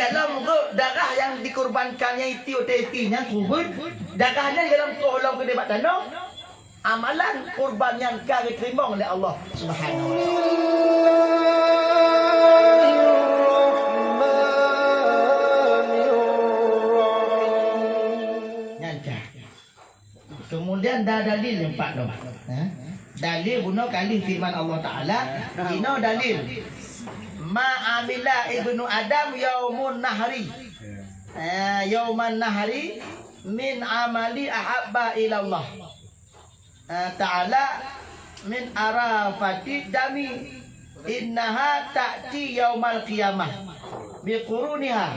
dalam darah yang dikorbankannya itu tetinya kubur darahnya dalam tolong ke debat tanah amalan kurban yang kau terima oleh Allah Subhanahu wa taala. Kemudian dah dalil empat dah. Dalil guna kali firman Allah Taala, ino dalil ma amila ibnu adam yaumun nahri. Yauman nahri min amali ahabba ila Allah Ta'ala min arafati dami innaha ta'ti yaumal qiyamah biquruniha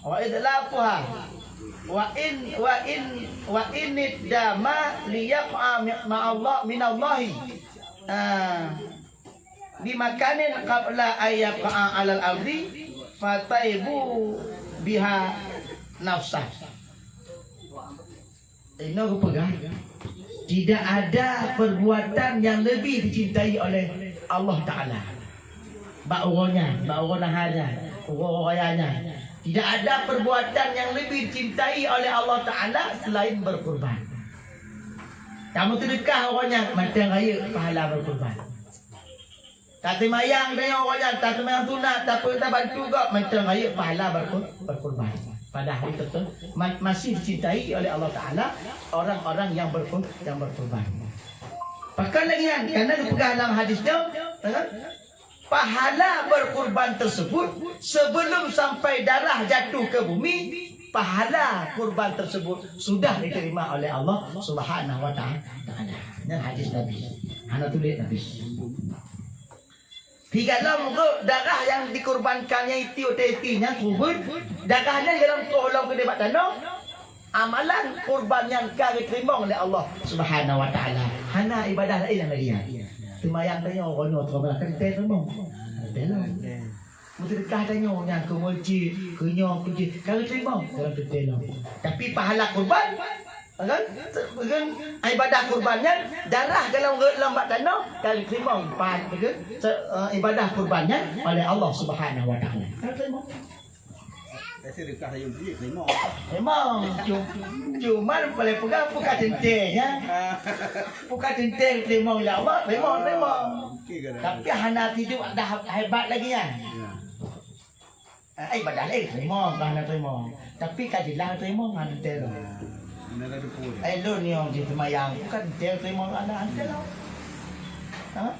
wa idlafuha wa in dama liyaqa ma'allah minallahi bimakanin qabla ayyaqa 'alal ardi fataibu biha nafsah. Ini aku pegang. Tidak ada perbuatan yang lebih dicintai oleh Allah Ta'ala. Ba'uranya, urayanya. Tidak ada perbuatan yang lebih dicintai oleh Allah Ta'ala selain berkurban. Kamu sedekah orangnya, macam raya pahala berkurban. Tak semayang dia orangnya, tak semayang sunat, tak bantu juga, macam raya pahala berkurban. Pada hari tertentu masih dicintai oleh Allah Ta'ala orang-orang yang berkurban. Bahkan lagi karena dipegang dalam hadisnya, pahala berkurban tersebut sebelum sampai darah jatuh ke bumi, pahala kurban tersebut sudah diterima oleh Allah Subhanahu wa taala. Ini hadis Nabi. Ana tulis Nabi. Di dalam darah yang dikorbankannya itu tetinya kubur darahnya dalam tolong ke debat tanah amalan kurban yang kau terima oleh Allah Subhanahu wa taala. Hana ibadah lain yang dia. Semayang tanya orang tu kan terima. Terima. Sedekah tanya yang ke masjid, ke kau terima dalam terima. Tapi pahala kurban kan ibadah kurbannya darah dalam lambat tanah kali terima ibadah kurbannya oleh Allah Subhanahu wa taala. Sedekah yang dia terima. Memang cuma boleh pegang bukan centengnya. Bukan centeng terima oleh Allah, terima. Tapi hana hidup dah hebat lagi kan. Ibadah lain terima, hana terima. Tapi kajilah terima hana terima. Lo ni orang di semayang bukan dia terima anak anda lah.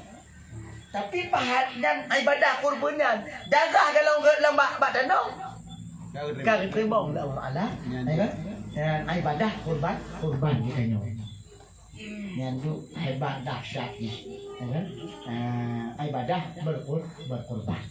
Tapi pahala ibadah kurbanan darah dalam lambak tanah kau terima oleh Allah Taala. Dan ibadah kurban kita yang tu hebat dahsyat ni. Ibadah berkurban.